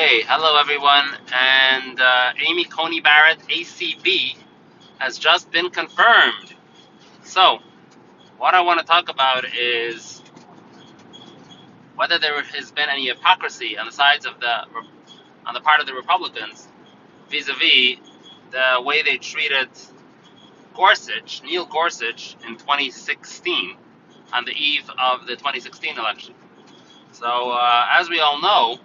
Okay, hello everyone, and Amy Coney Barrett, ACB, has just been confirmed. So, what I want to talk about is whether there has been any hypocrisy on the sides of on the part of the Republicans, vis-a-vis the way they treated Neil Gorsuch, in 2016, on the eve of the 2016 election. So, as we all know,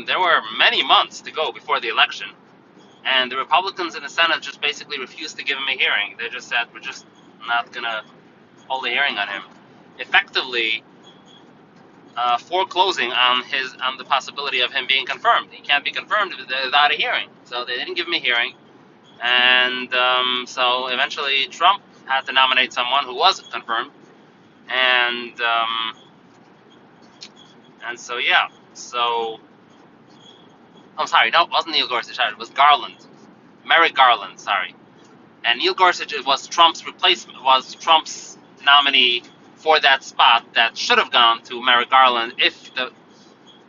there were many months to go before the election. And the Republicans in the Senate just basically refused to give him a hearing. They just said, we're just not going to hold a hearing on him, effectively foreclosing on the possibility of him being confirmed. He can't be confirmed without a hearing. So they didn't give him a hearing. And so eventually Trump had to nominate someone who was confirmed. And so, yeah. So, I'm sorry, no, it wasn't Neil Gorsuch, it was Garland. Merrick Garland, sorry. And Neil Gorsuch was Trump's nominee for that spot that should have gone to Merrick Garland if the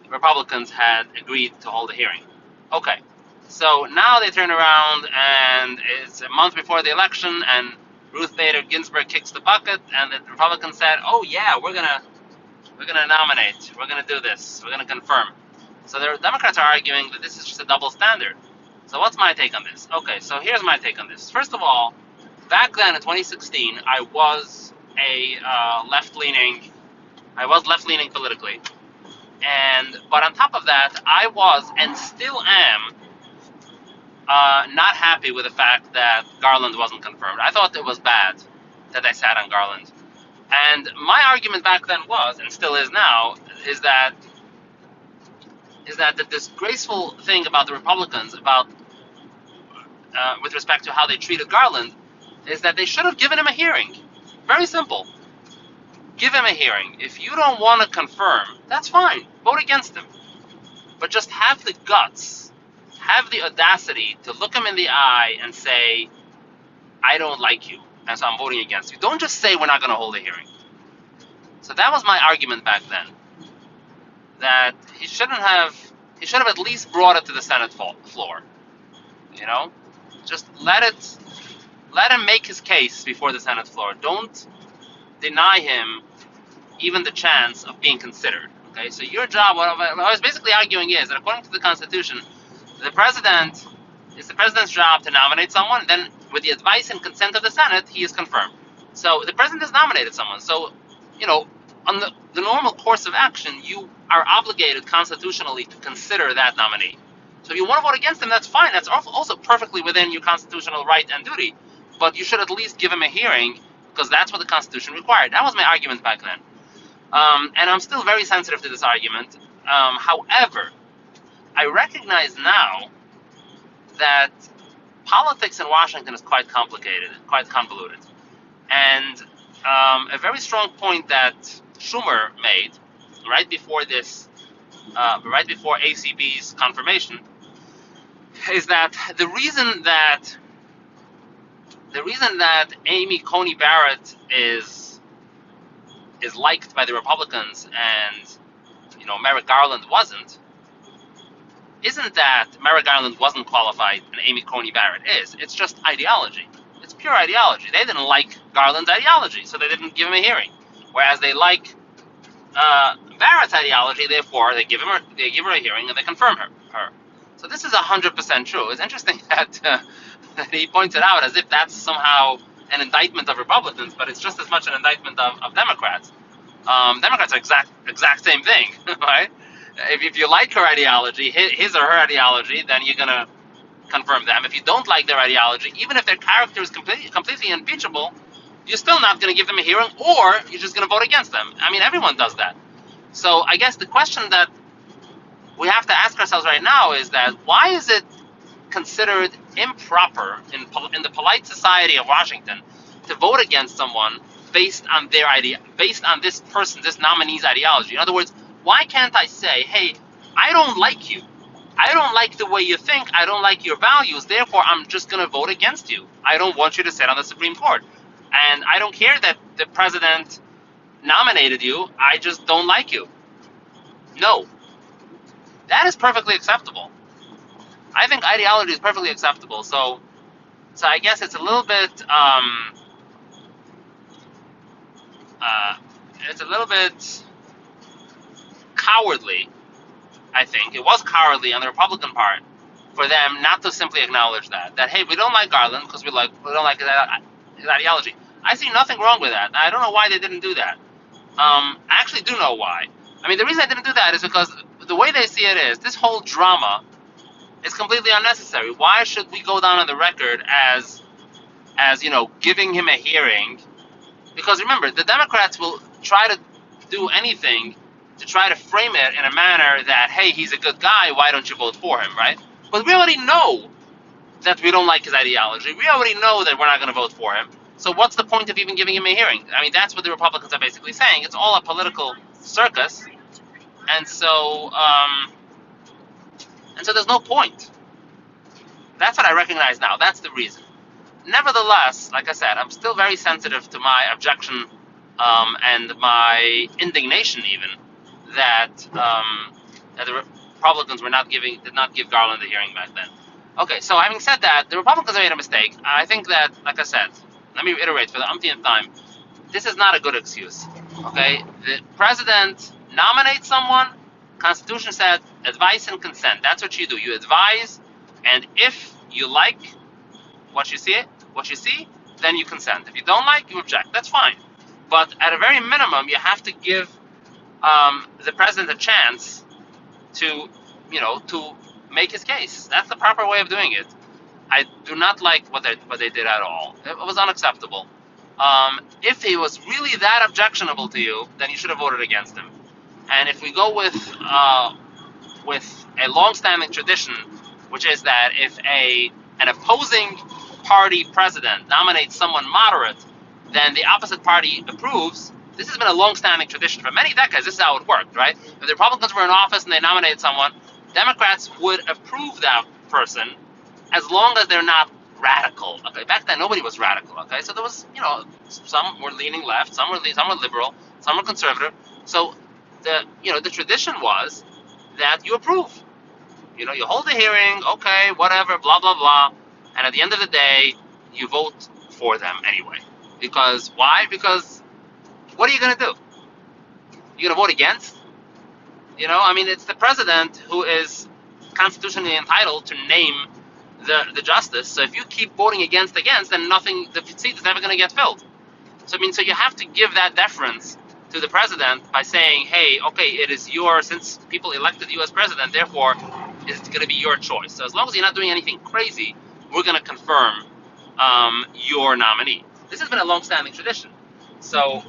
Republicans had agreed to hold a hearing. Okay, so now they turn around and it's a month before the election, and Ruth Bader Ginsburg kicks the bucket, and the Republicans said, "Oh yeah, we're gonna nominate, we're gonna do this, we're gonna confirm." So the Democrats are arguing that this is just a double standard. So what's my take on this? Okay, so here's my take on this. First of all, back then in 2016, I was left-leaning politically, but on top of that, I was and still am not happy with the fact that Garland wasn't confirmed. I thought it was bad that they sat on Garland, and my argument back then was, and still is now, is that the disgraceful thing about the Republicans with respect to how they treated Garland is that they should have given him a hearing. Very simple. Give him a hearing. If you don't want to confirm, that's fine. Vote against him. But just have the guts, have the audacity to look him in the eye and say, I don't like you, and so I'm voting against you. Don't just say we're not going to hold a hearing. So that was my argument back then. That he should have at least brought it to the Senate floor. You know? Just let him make his case before the Senate floor. Don't deny him even the chance of being considered. Okay, so your job, what I was basically arguing is that according to the Constitution, it's the president's job to nominate someone, then with the advice and consent of the Senate, he is confirmed. So the president has nominated someone. So, on the normal course of action, you are obligated constitutionally to consider that nominee. So if you want to vote against him, that's fine. That's also perfectly within your constitutional right and duty. But you should at least give him a hearing, because that's what the Constitution required. That was my argument back then. And I'm still very sensitive to this argument. However, I recognize now that politics in Washington is quite complicated, quite convoluted. And a very strong point that Schumer made right before ACB's confirmation is that the reason that Amy Coney Barrett is liked by the Republicans and Merrick Garland isn't that Merrick Garland wasn't qualified and Amy Coney Barrett is. It's just ideology. It's pure ideology. They didn't like Garland's ideology, so they didn't give him a hearing. Whereas they like Barrett's ideology, therefore they give her a hearing and they confirm her. So this is 100% true. It's interesting that he points it out as if that's somehow an indictment of Republicans, but it's just as much an indictment of Democrats. Democrats are exact same thing, right? If you like her ideology, his or her ideology, then you're gonna confirm them. If you don't like their ideology, even if their character is completely impeachable, you're still not going to give them a hearing, or you're just going to vote against them. I mean, everyone does that. So I guess the question that we have to ask ourselves right now is that why is it considered improper in the polite society of Washington to vote against someone based on their based on this nominee's ideology? In other words, why can't I say, hey, I don't like you. I don't like the way you think. I don't like your values. Therefore, I'm just going to vote against you. I don't want you to sit on the Supreme Court. And I don't care that the president nominated you. I just don't like you. No. That is perfectly acceptable. I think ideology is perfectly acceptable. So I guess it's a little bit, uh, it's a little bit cowardly. I think it was cowardly on the Republican part for them not to simply acknowledge that hey, we don't like Garland because we don't like his ideology. I see nothing wrong with that. I don't know why they didn't do that. I actually do know why. I mean, the reason I didn't do that is because the way they see it is this whole drama is completely unnecessary. Why should we go down on the record as giving him a hearing? Because remember, the Democrats will try to do anything to try to frame it in a manner that, hey, he's a good guy, why don't you vote for him, right? But we already know that we don't like his ideology. We already know that we're not going to vote for him. So what's the point of even giving him a hearing? I mean, that's what the Republicans are basically saying. It's all a political circus, and so there's no point. That's what I recognize now. That's the reason. Nevertheless, like I said, I'm still very sensitive to my objection and my indignation, even that the Republicans did not give Garland a hearing back then. Okay, so having said that, the Republicans made a mistake. I think that, like I said, let me reiterate for the umpteenth time, this is not a good excuse. Okay, the president nominates someone. Constitution said advice and consent. That's what you do. You advise, and if you like what you see, then you consent. If you don't like, you object. That's fine. But at a very minimum, you have to give the president a chance to make his case. That's the proper way of doing it. I do not like what they did at all. It was unacceptable. If he was really that objectionable to you, then you should have voted against him. And if we go with a long-standing tradition, which is that if an opposing party president nominates someone moderate, then the opposite party approves. This has been a long-standing tradition for many decades. This is how it worked, right? If the Republicans were in office and they nominated someone, Democrats would approve that person as long as they're not radical. Okay, back then nobody was radical. Okay, so there was, some were leaning left, some were liberal, some were conservative. So the tradition was that you approve. You hold a hearing, okay, whatever, blah blah blah, and at the end of the day, you vote for them anyway. Because why? Because what are you going to do? You're going to vote against? It's the president who is constitutionally entitled to name the justice. So if you keep voting against, then the seat is never going to get filled. So you have to give that deference to the president by saying, hey, okay, it is since people elected you as president, therefore it's going to be your choice. So as long as you're not doing anything crazy, we're going to confirm your nominee. This has been a long-standing tradition. So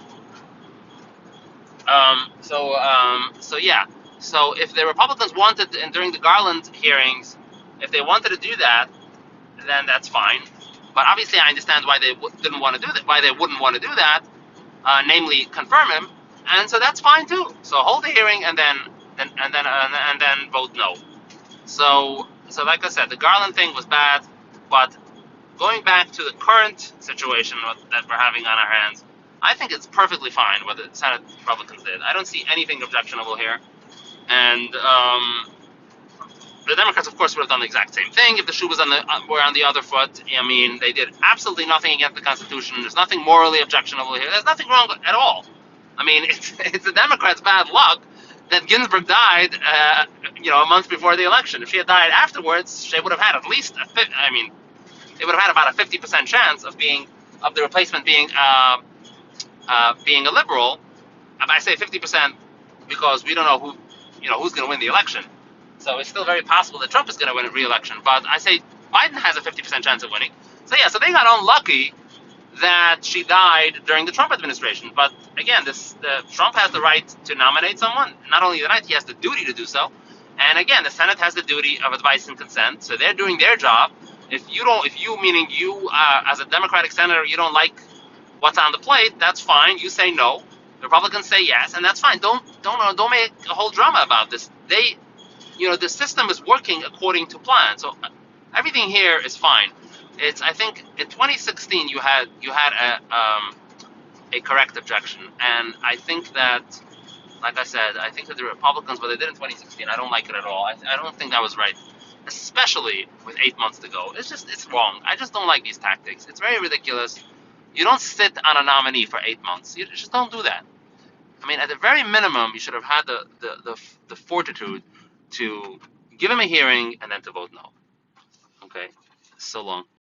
yeah. So if the Republicans wanted, and during the Garland hearings, if they wanted to do that, then that's fine. But obviously, I understand why they didn't want to do that. Why they wouldn't want to do that, namely confirm him, and so that's fine too. So hold the hearing and then vote no. So like I said, the Garland thing was bad, but going back to the current situation that we're having on our hands, I think it's perfectly fine what the Senate Republicans did. I don't see anything objectionable here. And the Democrats, of course, would have done the exact same thing if the shoe was were on the other foot. I mean, they did absolutely nothing against the Constitution. There's nothing morally objectionable here. There's nothing wrong at all. I mean, it's the Democrats' bad luck that Ginsburg died, a month before the election. If she had died afterwards, she would have had at least they would have had about a 50% chance of the replacement being a liberal. I say 50% because we don't know who's going to win the election. So it's still very possible that Trump is going to win a re-election. But I say Biden has a 50% chance of winning. So yeah, so they got unlucky that she died during the Trump administration. But again, Trump has the right to nominate someone. Not only the right, he has the duty to do so. And again, the Senate has the duty of advice and consent. So they're doing their job. If you as a Democratic senator, you don't like what's on the plate, that's fine. You say no. The Republicans say yes, and that's fine. Don't make a whole drama about this. The system is working according to plan. So everything here is fine. I think in 2016 you had a correct objection, and I think that Like I said, I think that the Republicans, what they did in 2016, I don't like it at all. I don't think that was right, especially with 8 months to go. It's wrong. I just don't like these tactics. It's very ridiculous. You don't sit on a nominee for 8 months. You just don't do that. I mean, at the very minimum, you should have had the fortitude to give him a hearing and then to vote no. Okay, so long.